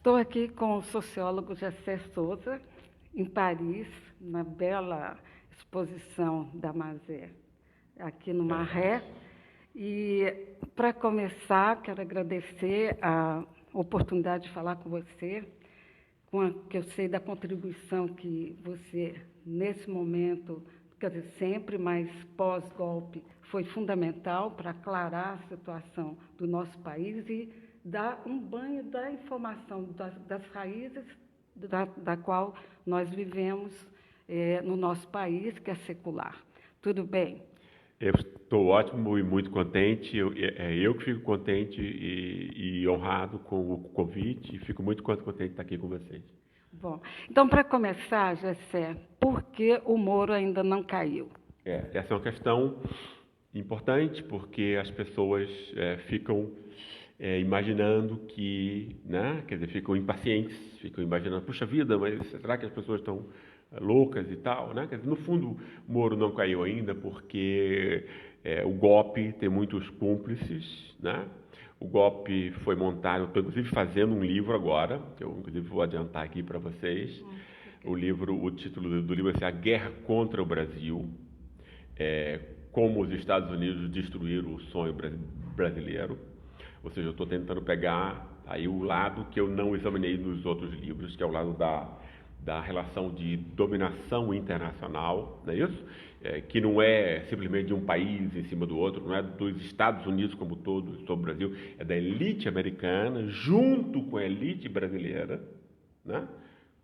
Estou aqui com o sociólogo Jessé Souza, em Paris, na bela exposição da Mazé, aqui no Marré. E, para começar, quero agradecer a oportunidade de falar com você, que eu sei da contribuição que você, nesse momento, quer dizer, sempre, mas pós-golpe, foi fundamental para aclarar a situação do nosso país e dar um banho da informação, das raízes da qual nós vivemos no nosso país, que é secular. Tudo bem? Eu estou ótimo e muito contente. Eu que fico contente e honrado com o convite e fico muito contente de estar aqui com vocês. Bom, então, para começar, Jessé, por que o Moro ainda não caiu? Essa é uma questão importante porque as pessoas ficam imaginando que, né, quer dizer, ficam impacientes, ficam imaginando, puxa vida, mas será que as pessoas estão loucas e tal, né? Quer dizer, no fundo, Moro não caiu ainda porque o golpe tem muitos cúmplices, né? O golpe foi montado, estou inclusive fazendo um livro agora, que eu inclusive vou adiantar aqui para vocês. O título do livro é assim, A Guerra contra o Brasil, como os Estados Unidos destruíram o sonho brasileiro. Ou seja, eu estou tentando pegar aí o lado que eu não examinei nos outros livros, que é o lado da relação de dominação internacional, não é isso? Que não é simplesmente de um país em cima do outro, não é dos Estados Unidos como todo sobre o Brasil, é da elite americana junto com a elite brasileira, né?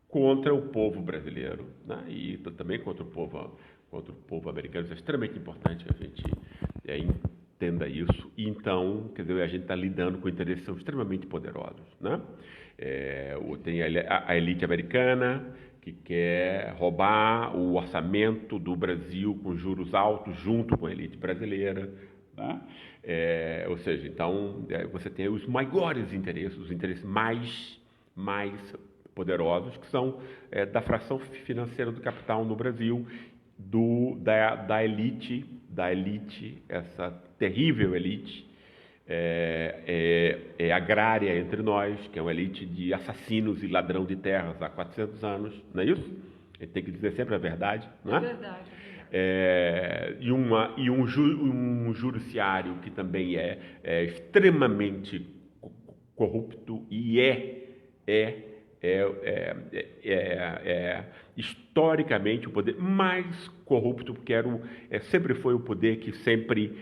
Contra o povo brasileiro, né? E também contra o povo americano. Isso é extremamente importante que a gente entenda isso. E então, quer dizer, a gente está lidando com interesses que são extremamente poderosos, né? Tem a elite americana que quer roubar o orçamento do Brasil com juros altos junto com a elite brasileira, né? Ou seja, então você tem os maiores interesses, os interesses mais poderosos, que são da fração financeira do capital no Brasil, da elite, essa terrível elite agrária entre nós, que é uma elite de assassinos e ladrão de terras há 400 anos, não é isso? A gente tem que dizer sempre a verdade, não é? É verdade. E um judiciário que também é extremamente corrupto e historicamente o poder mais corrupto, porque sempre foi o poder que sempre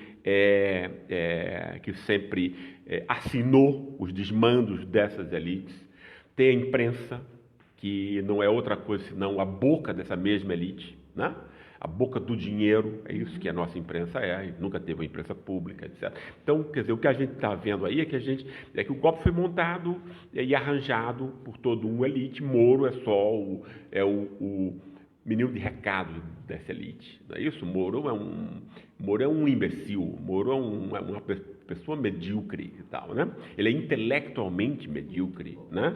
assinou os desmandos dessas elites. Tem a imprensa, que não é outra coisa senão a boca dessa mesma elite, né? A boca do dinheiro, é isso que a nossa imprensa é, nunca teve uma imprensa pública, etc. Então, quer dizer, o que a gente está vendo aí é que o golpe foi montado e arranjado por todo uma elite. Moro é só o menino de recado dessa elite, não é isso? Moro é um imbecil, Moro é uma pessoa medíocre e tal, né? Ele é intelectualmente medíocre, né?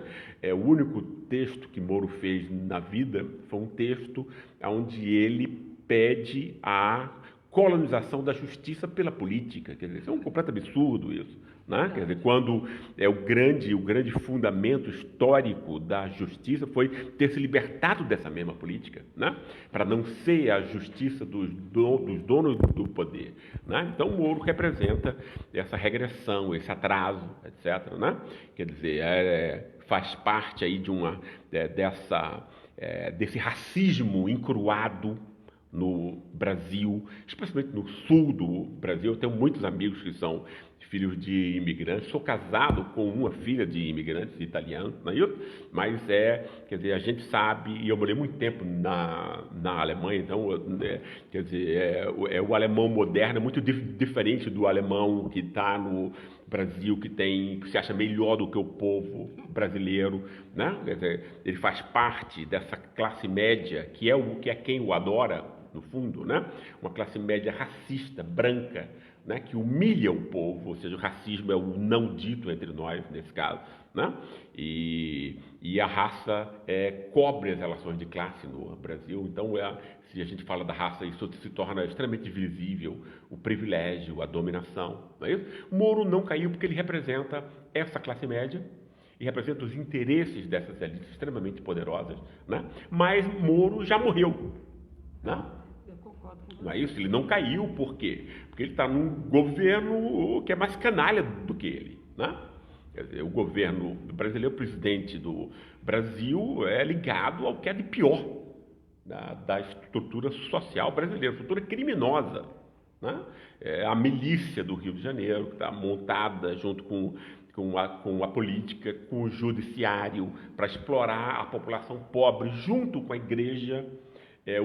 O único texto que Moro fez na vida foi um texto onde ele pede a colonização da justiça pela política. Quer dizer, isso é um completo absurdo isso, né? Quer dizer, quando o grande fundamento histórico da justiça foi ter se libertado dessa mesma política, né? Para não ser a justiça dos donos do poder, né? Então, Moro representa essa regressão, esse atraso, etc., né? Quer dizer, faz parte aí desse racismo encruado no Brasil, especialmente no sul do Brasil. Eu tenho muitos amigos que são filhos de imigrantes. Sou casado com uma filha de imigrantes italianos, não é isso? Mas quer dizer, a gente sabe, e eu morei muito tempo na Alemanha, então, quer dizer, o alemão moderno é muito diferente do alemão que está no Brasil, que se acha melhor do que o povo brasileiro, né? Quer dizer, ele faz parte dessa classe média, que é quem o adora, no fundo, né? Uma classe média racista, branca, né? Que humilha o povo, ou seja, o racismo é o não dito entre nós, nesse caso, né? E a raça cobre as relações de classe no Brasil. Então, se a gente fala da raça, isso se torna extremamente visível, o privilégio, a dominação, não é isso? Moro não caiu porque ele representa essa classe média e representa os interesses dessas elites extremamente poderosas, né? Mas Moro já morreu, né? Eu concordo com você. Não é isso? Ele não caiu, por quê? Porque ele está num governo que é mais canalha do que ele, né? Quer dizer, o governo brasileiro, o presidente do Brasil é ligado ao que é de pior da estrutura social brasileira, estrutura criminosa, né? É a milícia do Rio de Janeiro, que está montada junto com a política, com o judiciário, para explorar a população pobre, junto com a igreja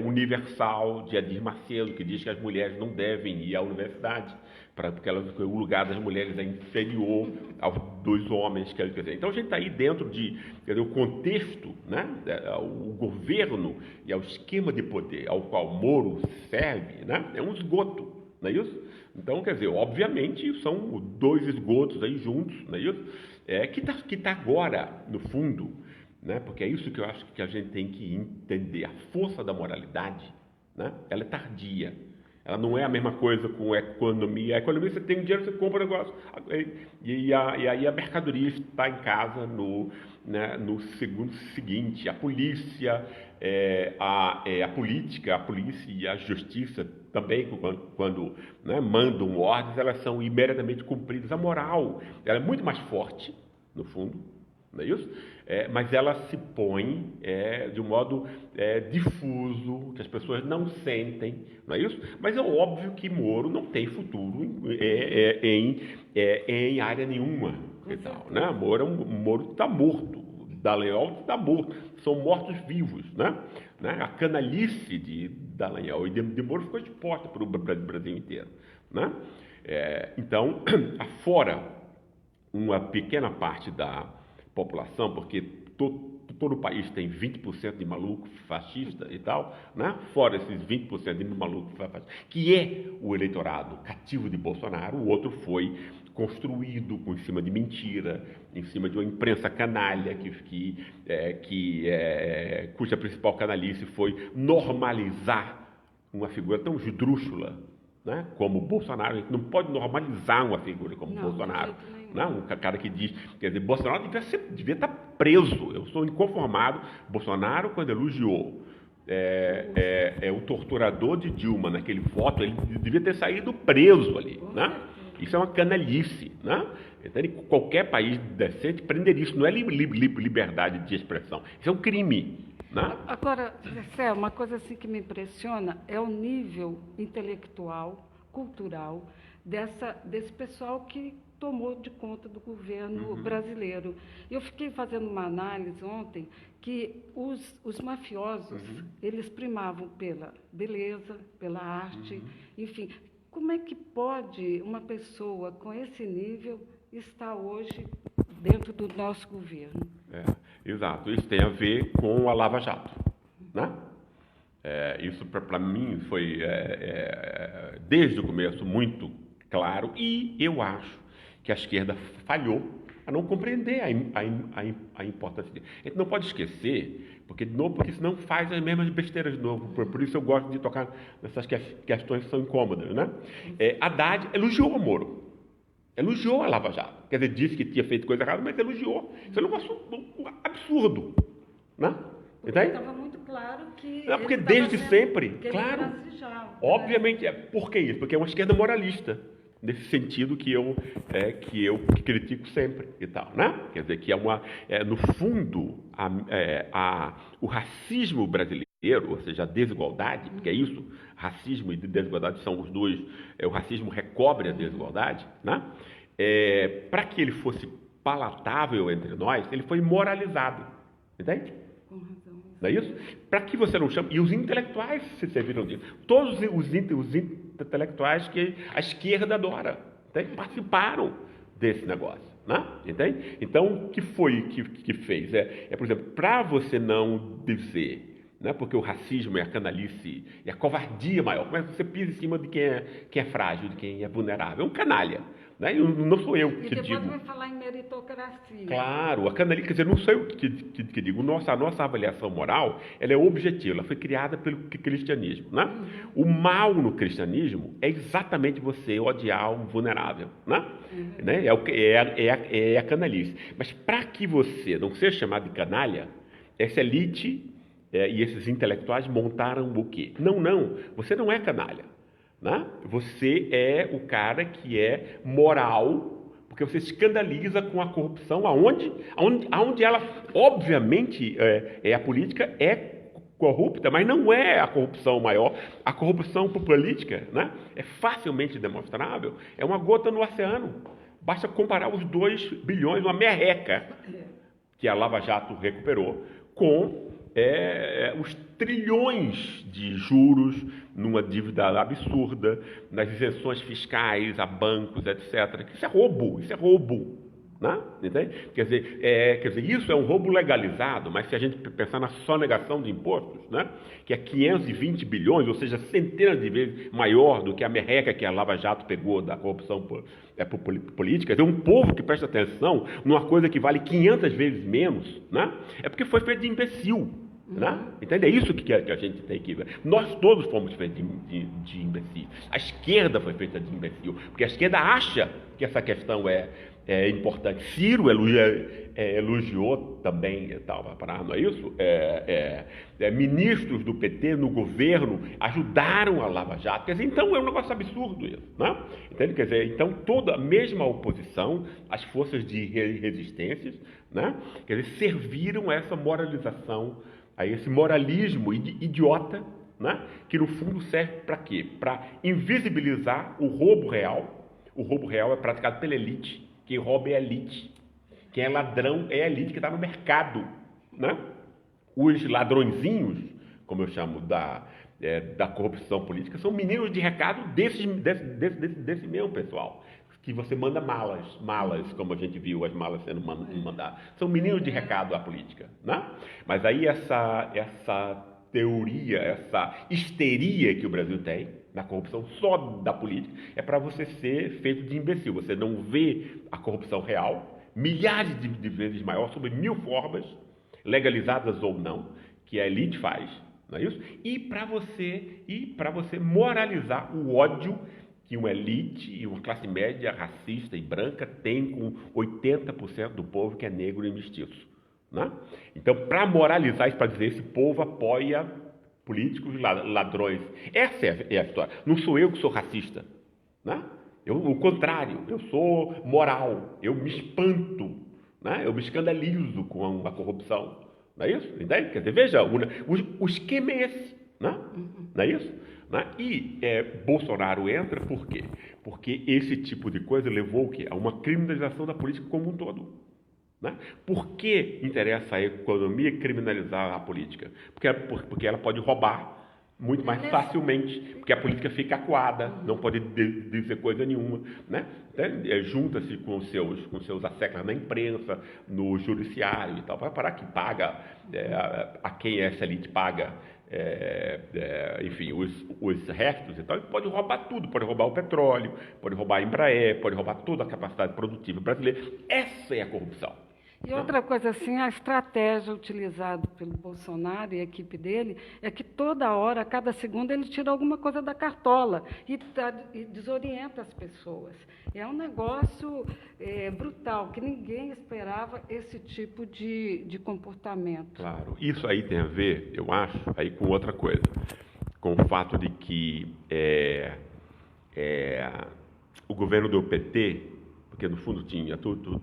universal de Edir Macedo, que diz que as mulheres não devem ir à universidade, porque o lugar das mulheres é inferior ao dos homens. Quer dizer. Então a gente está aí dentro o contexto, né, o governo e o esquema de poder ao qual Moro serve, né, é um esgoto, não é isso? Então, quer dizer, obviamente são dois esgotos aí juntos, não é isso? Que tá agora, no fundo, né? Porque é isso que eu acho que a gente tem que entender. A força da moralidade, né? Ela é tardia. Ela não é a mesma coisa com a economia. A economia, você tem dinheiro, você compra um negócio. E aí a mercadoria está em casa no segundo seguinte. A polícia, a política, a polícia e a justiça também, quando né, mandam ordens, elas são imediatamente cumpridas. A moral, ela é muito mais forte, no fundo, não é isso? Mas ela se põe de um modo difuso, que as pessoas não sentem, não é isso? Mas é óbvio que Moro não tem futuro em área nenhuma. E tal, né? Moro está morto, Dallagnol está morto, são mortos-vivos, né? A canalice de Dallagnol e de Moro ficou exposta para o Brasil inteiro, né? Então, afora uma pequena parte da população, porque todo o país tem 20% de maluco fascista e tal, né? Fora esses 20% de maluco fascista, que é o eleitorado cativo de Bolsonaro, o outro foi construído em cima de mentira, em cima de uma imprensa canalha, cuja principal canalice foi normalizar uma figura tão esdrúxula, né, como Bolsonaro. A gente não pode normalizar uma figura como Bolsonaro. Não, um cara que diz, quer dizer, Bolsonaro devia estar preso. Eu sou inconformado. Bolsonaro, quando elogiou o torturador de Dilma naquele voto, ele devia ter saído preso ali, né? Isso é uma canalice, né? Então, em qualquer país decente prenderia isso. Não é liberdade de expressão. Isso é um crime, né? Agora, Zé, uma coisa assim que me impressiona é o nível intelectual, cultural desse pessoal que tomou de conta do governo brasileiro. Eu fiquei fazendo uma análise ontem que os mafiosos, eles primavam pela beleza, pela arte, enfim. Como é que pode uma pessoa com esse nível estar hoje dentro do nosso governo? Exato. Isso tem a ver com a Lava Jato, né? Isso, para mim, foi, desde o começo, muito claro, e eu acho que a esquerda falhou a não compreender a importância disso. A gente não pode esquecer, porque senão faz as mesmas besteiras de novo. Por isso eu gosto de tocar nessas questões que são incômodas, né? Haddad elogiou o Moro. Elogiou a Lava Jato. Quer dizer, disse que tinha feito coisa errada, mas elogiou. Isso é um negócio absurdo, né? Porque estava muito claro que... porque desde sempre, claro. Obviamente, por que isso? Porque é uma esquerda moralista. Nesse sentido que eu critico sempre e tal, né? Quer dizer, que no fundo, o racismo brasileiro, ou seja, a desigualdade, porque é isso, racismo e desigualdade são os dois, o racismo recobre a desigualdade, né? Para que ele fosse palatável entre nós, ele foi moralizado, entende? Com razão. Não é isso? Para que você não chama... E os intelectuais se serviram disso. Todos os intelectuais que a esquerda adora, entende? Participaram desse negócio, né? Entende? Então, o que foi que fez? Por exemplo, para você não dizer, né, porque o racismo é a canalice, é a covardia maior, mas você pisa em cima de quem é frágil, de quem é vulnerável. É um canalha. Né? Não sou eu que digo. E depois vai falar em meritocracia. democracia. Claro, a canalice, quer dizer, não sou eu que digo, a nossa avaliação moral, ela é objetiva, ela foi criada pelo cristianismo, né? O mal no cristianismo é exatamente você odiar um vulnerável, né? Né? É a canalice. Mas para que você não seja chamado de canalha, essa elite e esses intelectuais montaram o quê? Não, você não é canalha, né? Você é o cara que é moral, porque você escandaliza com a corrupção aonde ela, obviamente, a política é corrupta, mas não é a corrupção maior. A corrupção política, né, é facilmente demonstrável, é uma gota no oceano. Basta comparar os 2 bilhões, uma merreca, que a Lava Jato recuperou, com os trilhões de juros numa dívida absurda, nas isenções fiscais a bancos, etc. Isso é roubo, né? Entende? Quer dizer, isso é um roubo legalizado, mas se a gente pensar na sonegação de impostos, né, que é 520 bilhões, ou seja, centenas de vezes maior do que a merreca que a Lava Jato pegou da corrupção política, é um povo que presta atenção numa coisa que vale 500 vezes menos, né, é porque foi feito de imbecil. Né? Entende? É isso que a gente tem que ver. Nós todos fomos feitos de imbecil. A esquerda foi feita de imbecil, porque a esquerda acha que essa questão é importante. Ciro elogiou também, não é isso? Ministros do PT no governo ajudaram a Lava Jato. Quer dizer, então é um negócio absurdo isso. Né? Entende? Quer dizer, então toda a mesma oposição, as forças de resistências, né? Quer dizer, serviram a essa moralização, a esse moralismo idiota, né? Que no fundo serve para quê? Para invisibilizar o roubo real. O roubo real é praticado pela elite. Quem rouba é a elite. Quem é ladrão é a elite que está no mercado, né? Os ladrõezinhos, como eu chamo da corrupção política, são meninos de recado desse mesmo pessoal, que você manda malas, como a gente viu as malas sendo mandadas. São meninos de recado à política, né? Mas aí essa teoria, essa histeria que o Brasil tem na corrupção só da política, é para você ser feito de imbecil. Você não vê a corrupção real, milhares de vezes maior, sob 1000 formas, legalizadas ou não, que a elite faz, não é isso? E para você moralizar o ódio que uma elite e uma classe média racista e branca tem com 80% do povo que é negro e mestiço, né? Então, para moralizar isso, para dizer esse povo apoia políticos ladrões. Essa é a história. Não sou eu que sou racista, né? O contrário, eu sou moral, eu me espanto, né? Eu me escandalizo com a corrupção, não é isso? Entende? Quer dizer, veja, o esquema é esse, né? Não é isso? Né? E Bolsonaro entra por quê? Porque esse tipo de coisa levou o quê? A uma criminalização da política como um todo. Né? Por que interessa a economia criminalizar a política? Porque ela pode roubar muito mais facilmente, porque a política fica acuada, não pode dizer coisa nenhuma, né? Junta-se com seus asseclas na imprensa, no judiciário e tal, para parar que paga a quem essa elite paga, enfim, os restos e tal, pode roubar tudo, pode roubar o petróleo, pode roubar a Embraer, pode roubar toda a capacidade produtiva brasileira. Essa é a corrupção. E outra coisa assim, a estratégia utilizada pelo Bolsonaro e a equipe dele é que toda hora, a cada segundo, ele tira alguma coisa da cartola e desorienta as pessoas. É um negócio brutal, que ninguém esperava esse tipo de comportamento. Claro, isso aí tem a ver, eu acho, aí com outra coisa, com o fato de que o governo do PT, porque no fundo tinha tudo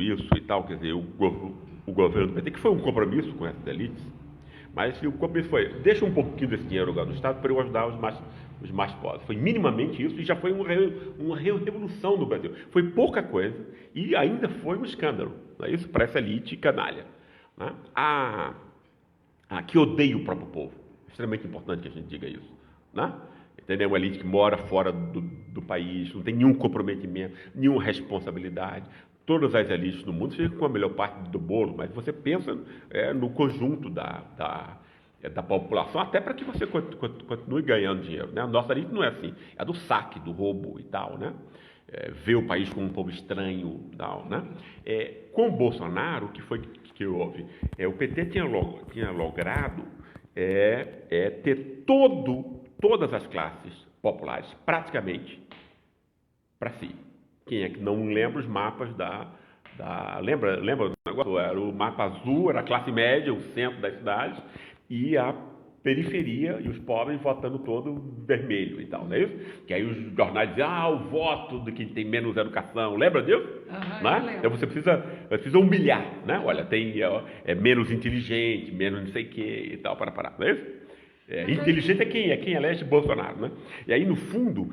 isso e tal, quer dizer, o governo do PT, que foi um compromisso com essas elites, mas o compromisso foi, deixa um pouquinho desse dinheiro no Estado para eu ajudar os mais pobres. Foi minimamente isso e já foi uma revolução no Brasil. Foi pouca coisa e ainda foi um escândalo, não é isso? Para essa elite canalha, né? Que odeia o próprio povo. É extremamente importante que a gente diga isso, né? Entendeu? Uma elite que mora fora do país, não tem nenhum comprometimento, nenhuma responsabilidade. Todas as elites do mundo ficam com a melhor parte do bolo, mas você pensa no conjunto da população, até para que você continue ganhando dinheiro, né? A nossa elite não é assim, é do saque, do roubo e tal, né? vê o país como um povo estranho, tal, né? Com o Bolsonaro, o que foi que houve? O PT tinha logrado ter todas as classes populares, praticamente, para si. Quem é que não lembra os mapas lembra do negócio? Era o mapa azul, era a classe média, o centro das cidades, e a periferia e os pobres votando todo vermelho e tal, não é isso? Que aí os jornais dizem, o voto de quem tem menos educação, lembra disso? Né? Então você precisa humilhar, né? Olha, tem menos inteligente, menos não sei o que e tal, para, não é isso? Inteligente é quem elege Bolsonaro, né? E aí, no fundo,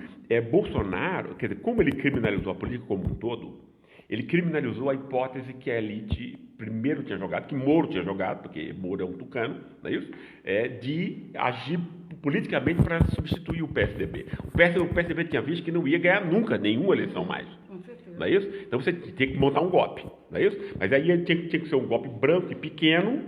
Bolsonaro, quer dizer, como ele criminalizou a política como um todo, ele criminalizou a hipótese que a elite primeiro tinha jogado, que Moro tinha jogado, porque Moro é um tucano, não é isso? De agir politicamente para substituir o PSDB. O PSDB tinha visto que não ia ganhar nunca nenhuma eleição mais. Não é isso? Então você tinha que montar um golpe, não é isso? Mas aí tinha que ser um golpe branco e pequeno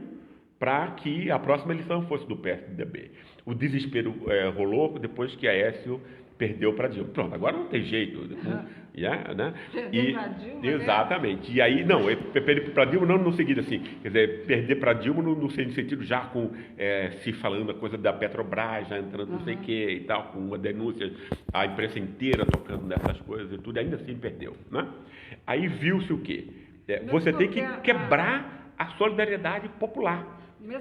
para que a próxima eleição fosse do PSDB. O desespero rolou depois que Aécio perdeu para Dilma. Pronto, agora não tem jeito. Né? Perder para Dilma, exatamente. Né? E aí, não, perder para Dilma não no seguinte assim, quer dizer, perder para Dilma no sentido já com se falando a coisa da Petrobras, já entrando não sei o que e tal, com uma denúncia, a imprensa inteira tocando nessas coisas e tudo, ainda assim perdeu. Né? Aí viu-se o quê? Você tem que quebrar a solidariedade popular.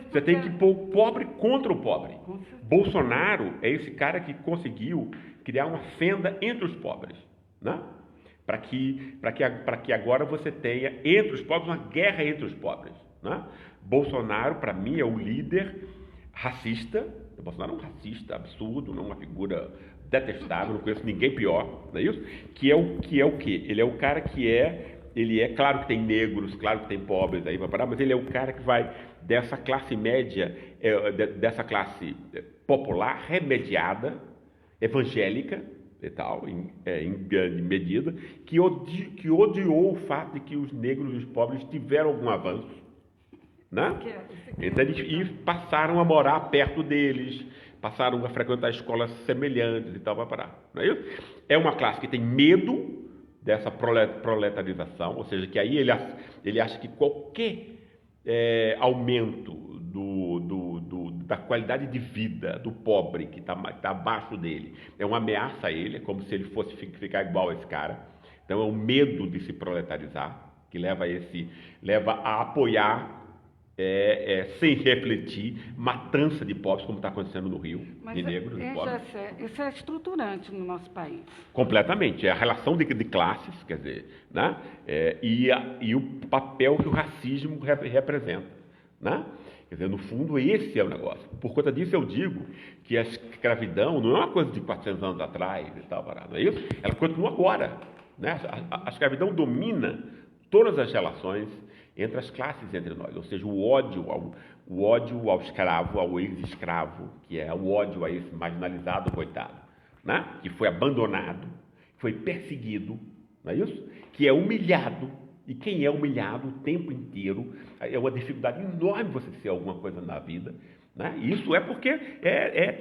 Você tem que pôr o pobre contra o pobre. Bolsonaro é esse cara que conseguiu criar uma fenda entre os pobres, né? Para que agora você tenha entre os pobres uma guerra entre os pobres, né? Bolsonaro, para mim, é o líder racista. Bolsonaro é um racista absurdo, não uma figura detestável, não conheço ninguém pior, não é isso? Que é o quê? Ele é o cara ele é, claro que tem negros, claro que tem pobres aí para parar, mas ele é o cara que vai dessa classe média, dessa classe popular, remediada, evangélica e tal, em grande medida, que odiou o fato de que os negros e os pobres tiveram algum avanço, né? Então eles passaram a morar perto deles, passaram a frequentar escolas semelhantes e tal, para parar. Não é isso? É uma classe que tem medo dessa proletarização, ou seja, que aí ele acha que qualquer aumento da qualidade de vida do pobre que está abaixo dele é uma ameaça a ele, é como se ele fosse ficar igual a esse cara. Então é o medo de se proletarizar que leva a apoiar sem refletir matança de pobres, como está acontecendo no Rio, de negros e pobres. Isso é estruturante no nosso país. Completamente. É a relação de classes, quer dizer, né? E o papel que o racismo representa, né? Quer dizer, no fundo, esse é o negócio. Por conta disso, eu digo que a escravidão não é uma coisa de 400 anos atrás e tal, não é isso? Ela continua agora, né? A escravidão domina todas as relações entre as classes entre nós, ou seja, o ódio ao escravo, ao ex-escravo, que é o ódio a esse marginalizado coitado, né? Que foi abandonado, foi perseguido, não é isso? Que é humilhado, e quem é humilhado o tempo inteiro, é uma dificuldade enorme você ser alguma coisa na vida, né? Isso é porque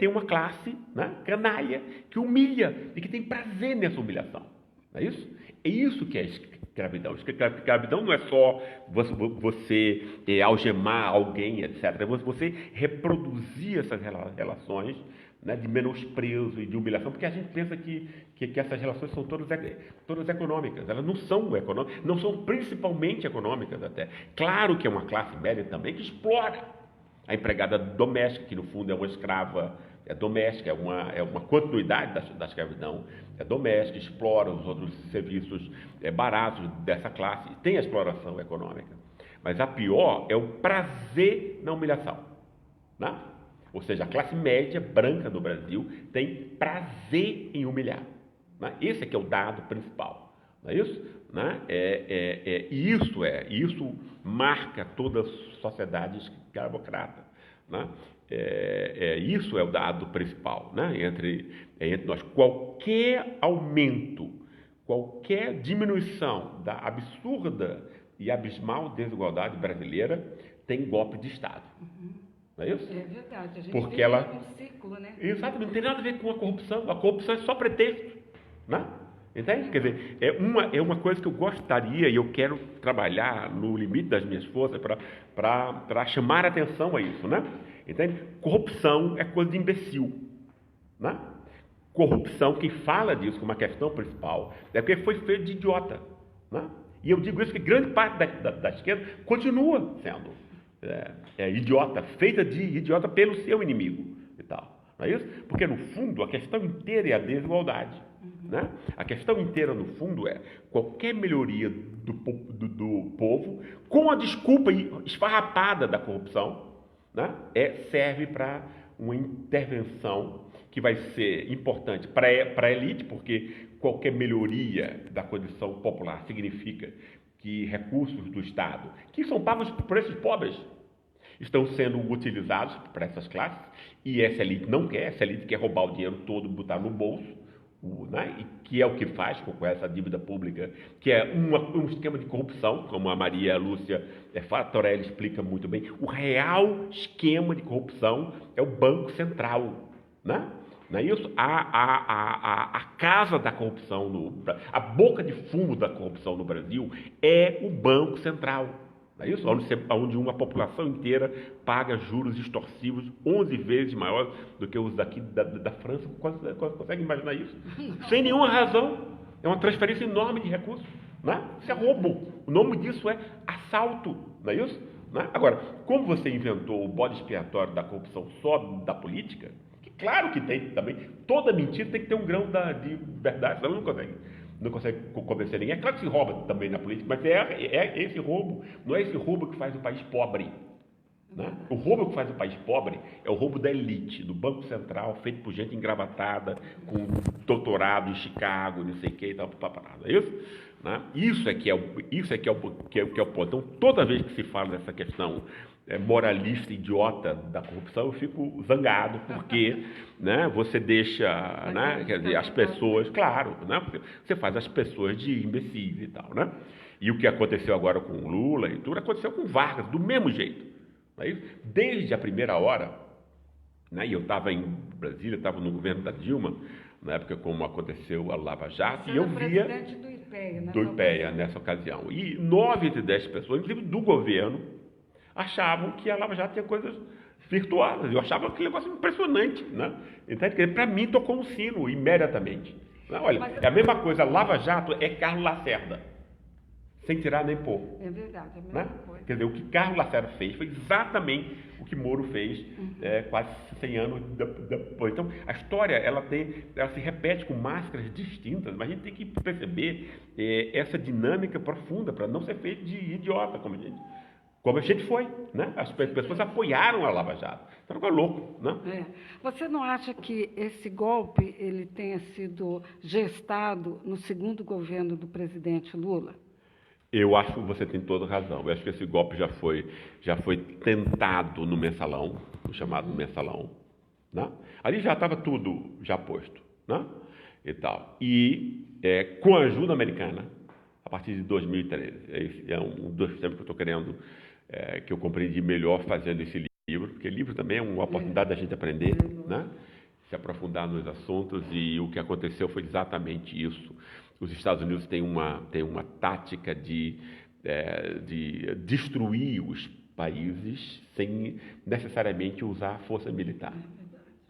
tem uma classe, né, canalha que humilha e que tem prazer nessa humilhação, não é isso? É isso que é escravidão. Escravidão não é só você algemar alguém, etc. É você reproduzir essas relações, né, de menosprezo e de humilhação, porque a gente pensa que essas relações são todas econômicas. Elas não são econômicas, não são principalmente econômicas até. Claro que é uma classe média também que explora a empregada doméstica, que no fundo é uma escrava doméstica, é uma continuidade da escravidão doméstica, explora os outros serviços baratos dessa classe, tem a exploração econômica. Mas a pior é o prazer na humilhação, né? Ou seja, a classe média branca do Brasil tem prazer em humilhar, né? Esse é que é o dado principal, não é isso? Né? Isso marca toda a sociedade escravocrata, né? Isso é o dado principal, né? entre nós. Qualquer aumento, qualquer diminuição da absurda e abismal desigualdade brasileira tem golpe de Estado. Não é isso? É verdade. A gente porque um ciclo, né? Exatamente, não tem nada a ver com a corrupção. A corrupção é só pretexto, né? Entende? Quer dizer, é uma coisa que eu gostaria e eu quero trabalhar no limite das minhas forças para chamar atenção a isso, né? Entende? Corrupção é coisa de imbecil, né? Corrupção, quem fala disso como uma questão principal, é porque foi feito de idiota, né? E eu digo isso que grande parte da esquerda continua sendo idiota, feita de idiota pelo seu inimigo e tal. Não é isso? Porque, no fundo, a questão inteira é a desigualdade. Né? A questão inteira, no fundo, é qualquer melhoria do povo, com a desculpa esfarrapada da corrupção, né? Serve para uma intervenção que vai ser importante para a elite, porque qualquer melhoria da condição popular significa que recursos do Estado, que são pagos por esses pobres, estão sendo utilizados para essas classes, e essa elite não quer, essa elite quer roubar o dinheiro todo, botar no bolso, né? E que é o que faz com essa dívida pública, que é um esquema de corrupção, como a Maria Lúcia Torelli explica muito bem. O real esquema de corrupção é o Banco Central, né? Não é isso? A casa da corrupção, a boca de fumo da corrupção no Brasil é o Banco Central. Não é isso? Onde uma população inteira paga juros extorsivos 11 vezes maiores do que os daqui da França. Consegue imaginar isso? Sem nenhuma razão. É uma transferência enorme de recursos. Né? Isso é roubo. O nome disso é assalto. Não é isso? Né? Agora, como você inventou o bode expiatório da corrupção só da política, que claro que tem também, toda mentira tem que ter um grão de verdade, senão não consegue convencer ninguém. É claro que se rouba também na política, mas é esse roubo, não é esse roubo que faz o país pobre. Né? O roubo que faz o país pobre é o roubo da elite, do Banco Central, feito por gente engravatada, com doutorado em Chicago, não sei o que e tal, é isso? Né? Isso é que é o ponto. Então, toda vez que se fala dessa questão moralista, idiota da corrupção, eu fico zangado, porque né, você deixa, né, quer dizer, as pessoas, claro, né, você faz as pessoas de imbecis e tal, né? E o que aconteceu agora com o Lula e tudo, aconteceu com Vargas, do mesmo jeito. Não é isso? Desde a primeira hora, né, e eu estava em Brasília, estava no governo da Dilma, na época como aconteceu a Lava Jato, e eu via do IPEA nessa ocasião. E 9 de 10 pessoas, inclusive do governo, achavam que a Lava Jato tinha coisas virtuosas. Eu achava aquele negócio impressionante, né? Então, para mim, tocou um sino imediatamente. Olha, é a mesma coisa, a Lava Jato é Carlos Lacerda, sem tirar nem pôr. É verdade, é a mesma coisa. Quer dizer, o que Carlos Lacerda fez foi exatamente o que Moro fez quase 100 anos depois. Então, a história, ela se repete com máscaras distintas, mas a gente tem que perceber essa dinâmica profunda para não ser feito de idiota, como a gente foi, né? As pessoas apoiaram a Lava Jato. Então, ficou louco, né? Você não acha que esse golpe ele tenha sido gestado no segundo governo do presidente Lula? Eu acho que você tem toda razão. Eu acho que esse golpe já foi tentado no Mensalão, no chamado Mensalão, né? Ali já estava tudo já posto, né? E tal. E com a ajuda americana, a partir de 2013, esse é um dos temas que eu estou querendo, que eu compreendi melhor fazendo esse livro, porque livro também é uma oportunidade da gente aprender, né? Se aprofundar nos assuntos, e o que aconteceu foi exatamente isso. Os Estados Unidos têm uma tática de destruir os países sem necessariamente usar força militar.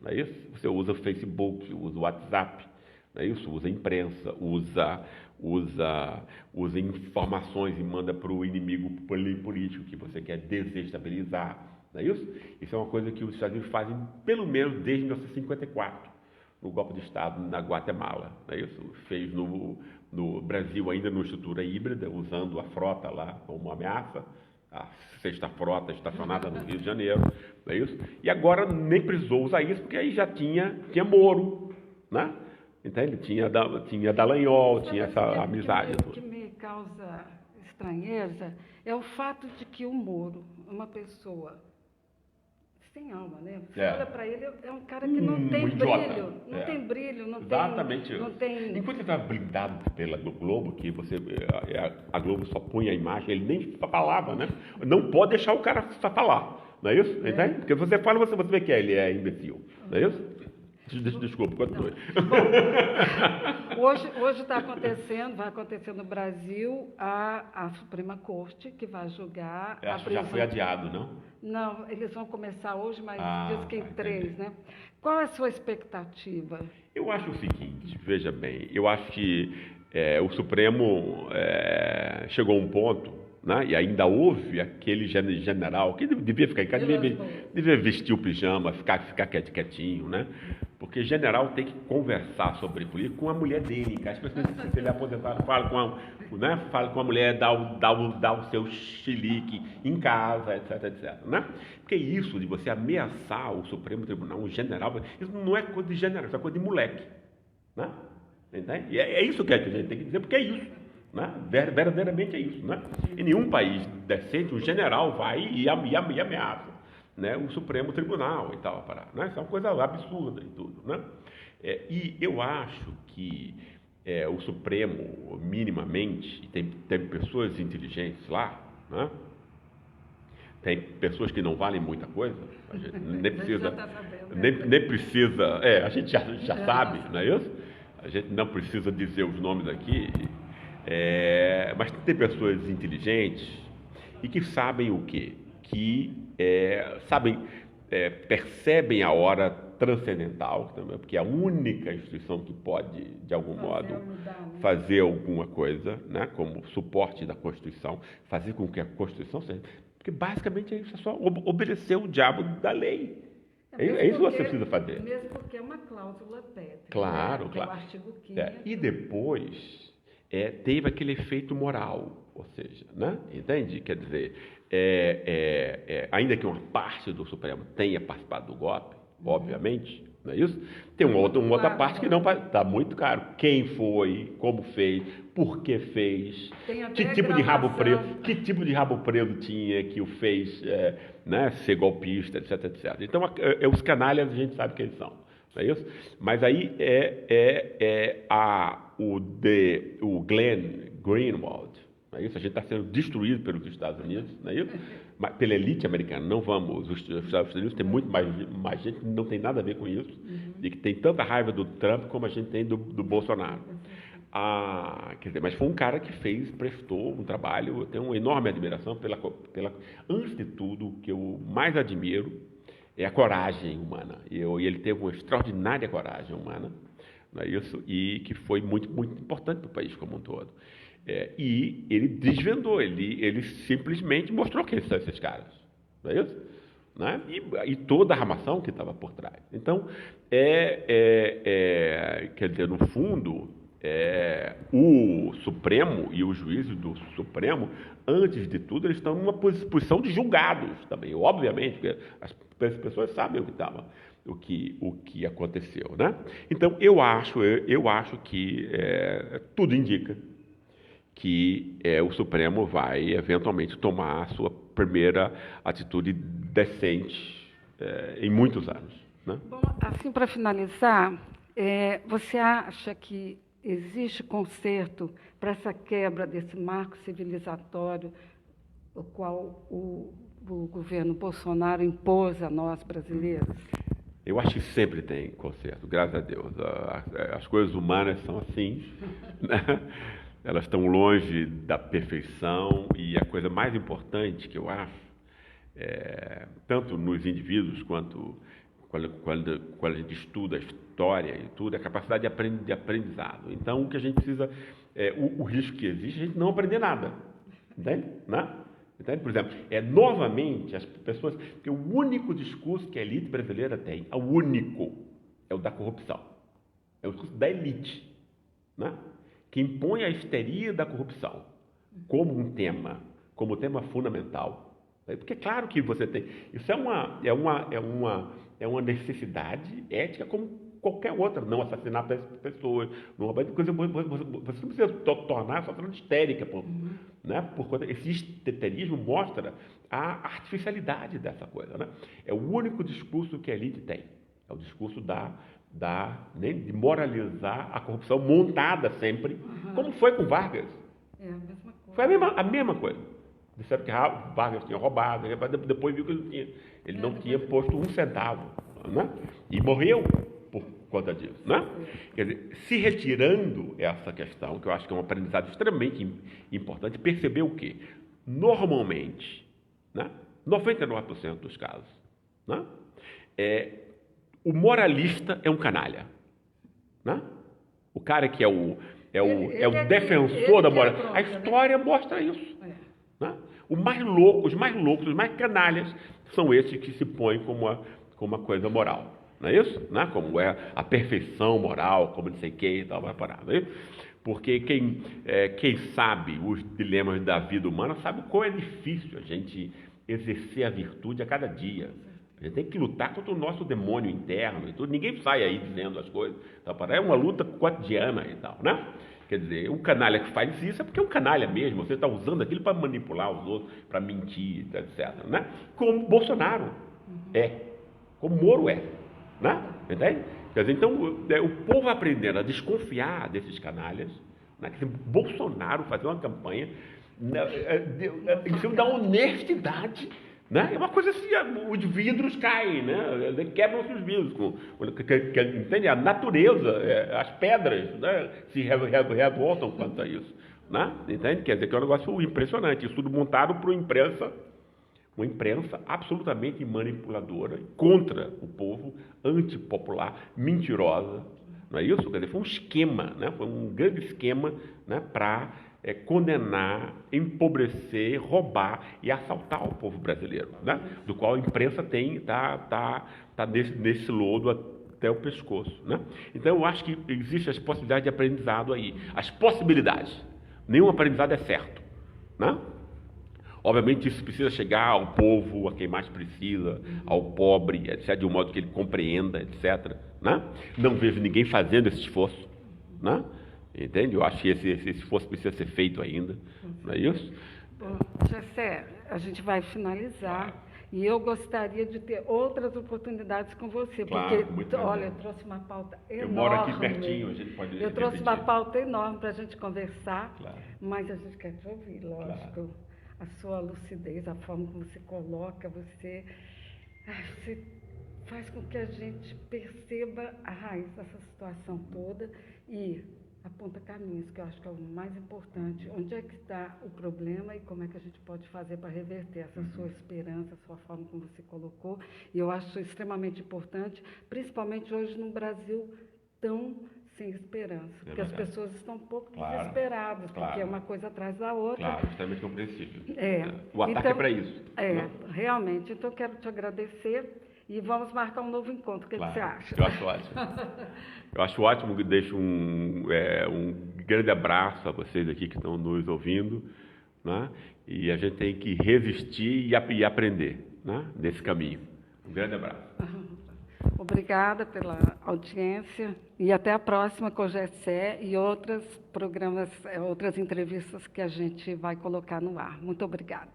Não é isso? Você usa o Facebook, usa o WhatsApp, não é isso? Usa a imprensa, usa informações e manda para o inimigo político que você quer desestabilizar. Não é isso? Isso é uma coisa que os Estados Unidos fazem pelo menos desde 1954. No golpe de Estado na Guatemala, não é isso? Fez no Brasil ainda numa estrutura híbrida, usando a frota lá como ameaça, a sexta frota estacionada no Rio de Janeiro, não é isso? E agora nem precisou usar isso, porque aí já tinha Moro, né? Entende? Tinha Dallagnol, tinha essa amizade. O que me causa estranheza é o fato de que o Moro, uma pessoa sem alma, né? Você olha para ele, é um cara que não tem brilho, tem brilho, não exatamente. Não tem... Enquanto ele estava blindado pela Globo, que a Globo só punha a imagem, ele nem falava, né? Não pode deixar o cara só falar, não é isso? Entende? Porque você fala, você vê que ele é imbecil, não é isso? Desculpa, continue. Hoje está acontecendo, vai acontecer no Brasil a Suprema Corte, que vai julgar a Acho que já foi adiado, não? Não, eles vão começar hoje, mas diz que em entendi. 3, né? Qual é a sua expectativa? Eu acho o seguinte, veja bem, eu acho que o Supremo chegou a um ponto, né, e ainda houve aquele general que devia ficar em casa, devia vestir o pijama, ficar quietinho, né? Porque general tem que conversar sobre política com a mulher dele, cara. As pessoas, se ele é aposentado, fala com a mulher, dá o seu chilique em casa, etc, né? Porque isso de você ameaçar o Supremo Tribunal, um general, isso não é coisa de general, isso é coisa de moleque, né? Entende? E é isso que a gente tem que dizer, porque é isso, né? Verdadeiramente é isso, né? Em nenhum país decente, um general vai e ameaça, né, o Supremo Tribunal e tal, né? Isso é uma coisa absurda e tudo, né? E eu acho que o Supremo, minimamente, tem pessoas inteligentes lá, né? Tem pessoas que não valem muita coisa, a gente nem precisa, nem precisa, a gente já sabe, não é isso? A gente não precisa dizer os nomes aqui, mas tem pessoas inteligentes e que sabem o quê? Que percebem a hora transcendental, porque é a única instituição que pode, de algum modo, fazer alguma coisa, né, como suporte da Constituição, fazer com que a Constituição seja... Porque basicamente é isso, é só obedecer o diabo da lei. É isso que você precisa fazer. Mesmo porque é uma cláusula pétrea. Claro, né? claro. É o artigo 5º. E depois teve aquele efeito moral, ou seja, né? Entende? Quer dizer, ainda que uma parte do Supremo tenha participado do golpe, obviamente, não é isso? Tem uma outra parte que não está muito caro. Quem foi, como fez, por que fez, que tipo de rabo preso tinha que o fez né, ser golpista, etc. Então, os canalhas a gente sabe quem são, não é isso? Mas aí o Glenn Greenwald, não é isso? A gente está sendo destruído pelos Estados Unidos, não é isso? Pela elite americana, não vamos. Os Estados Unidos tem muito mais gente que não tem nada a ver com isso, e que tem tanta raiva do Trump como a gente tem do Bolsonaro. Quer dizer, mas foi um cara que prestou um trabalho, eu tenho uma enorme admiração antes de tudo, o que eu mais admiro é a coragem humana. E ele teve uma extraordinária coragem humana, não é isso? E que foi muito, muito importante para o país como um todo. E ele desvendou, ele simplesmente mostrou quem são esses caras, não é isso? Né? E toda a armação que estava por trás. Então, quer dizer, no fundo, o Supremo e os juízes do Supremo, antes de tudo, eles estão numa posição de julgados também, obviamente, porque as pessoas sabem o que aconteceu, né? Então, eu acho que tudo indica que o Supremo vai eventualmente tomar a sua primeira atitude decente em muitos anos, né? Bom, assim, para finalizar, você acha que existe conserto para essa quebra desse marco civilizatório, o qual o governo Bolsonaro impôs a nós brasileiros? Eu acho que sempre tem conserto, graças a Deus. As coisas humanas são assim, né? Elas estão longe da perfeição, e a coisa mais importante que eu acho, tanto nos indivíduos quanto quando a gente estuda a história e tudo, é a capacidade de aprendizado. Então, o que a gente precisa, o risco que existe, é a gente não aprender nada, entende? Né? Entende? Por exemplo, novamente, as pessoas, porque o único discurso que a elite brasileira tem, é o da corrupção, é o discurso da elite, né? Que impõe a histeria da corrupção como um tema fundamental. Porque é claro que você tem... Isso é uma necessidade ética como qualquer outra. Não assassinar pessoas, não roubar coisa. Você não precisa tornar a sociedade histérica. Né? Esse histerismo mostra a artificialidade dessa coisa. Né? É o único discurso que a elite tem. É o discurso de moralizar a corrupção montada sempre, como foi com Vargas. A mesma coisa. Foi a mesma coisa. Disseram que Vargas tinha roubado, depois viu que ele não tinha posto um centavo, né? E morreu por conta disso, né? Quer dizer, se retirando essa questão, que eu acho que é um aprendizado extremamente importante, perceber o quê? Normalmente, né? 99% dos casos, né? O moralista é um canalha, né? O cara que é o defensor da moral. A história mostra isso. Né? Os mais loucos, os mais canalhas são esses que se põem como uma coisa moral. Não é isso? Né? Como é a perfeição moral, como não sei o que e tal, vai parar. Não é? Porque quem sabe os dilemas da vida humana sabe o quão é difícil a gente exercer a virtude a cada dia. A gente tem que lutar contra o nosso demônio interno e tudo. Ninguém sai aí dizendo as coisas. É uma luta cotidiana e tal, né? Quer dizer, o canalha que faz isso é porque é um canalha mesmo. Você está usando aquilo para manipular os outros, para mentir, etc. Né? Como Bolsonaro é, como Moro é, né? Entende? Quer dizer, então, o povo aprendendo a desconfiar desses canalhas, né? Quer dizer, Bolsonaro fazer uma campanha em cima da honestidade. Né? É uma coisa assim, os vidros caem, né? Quebram-se os vidros. Entende? A natureza, as pedras, né? Se revoltam quanto a isso. Né? Entende? Quer dizer que é um negócio impressionante. Isso tudo montado por uma imprensa absolutamente manipuladora, contra o povo, antipopular, mentirosa. Não é isso? Quer dizer, foi um esquema, né? Foi um grande esquema, né? Para condenar, empobrecer, roubar e assaltar o povo brasileiro, né? Do qual a imprensa tá nesse lodo até o pescoço, né? Então eu acho que existe as possibilidades de aprendizado aí, as possibilidades. Nenhum aprendizado é certo, né? Obviamente isso precisa chegar ao povo, a quem mais precisa, ao pobre, etc., de um modo que ele compreenda, etc., né? Não vejo ninguém fazendo esse esforço, né? Entende? Eu acho que esse esforço precisa ser feito ainda, não é isso? Bom, Gessé, a gente vai finalizar e eu gostaria de ter outras oportunidades com você, claro, porque, olha, eu trouxe uma pauta enorme. Eu moro aqui pertinho, a gente pode Eu trouxe uma pauta enorme para a gente conversar, claro. Mas a gente quer te ouvir, lógico. Claro. A sua lucidez, a forma como você coloca, você faz com que a gente perceba a raiz dessa situação toda e aponta caminhos, que eu acho que é o mais importante. Onde é que está o problema e como é que a gente pode fazer para reverter essa sua esperança, a sua forma como você colocou. E eu acho extremamente importante, principalmente hoje num Brasil tão sem esperança, porque as pessoas estão um pouco desesperadas, porque é uma coisa atrás da outra. Claro, extremamente compreensível. O ataque então, é para isso. Realmente. Então, eu quero te agradecer e vamos marcar um novo encontro. O que você acha? Eu acho ótimo. Eu acho ótimo, que deixo um grande abraço a vocês aqui que estão nos ouvindo, né? E a gente tem que resistir e aprender, né? Nesse caminho. Um grande abraço. Obrigada pela audiência e até a próxima com o Gessé e outros programas, outras entrevistas que a gente vai colocar no ar. Muito obrigada.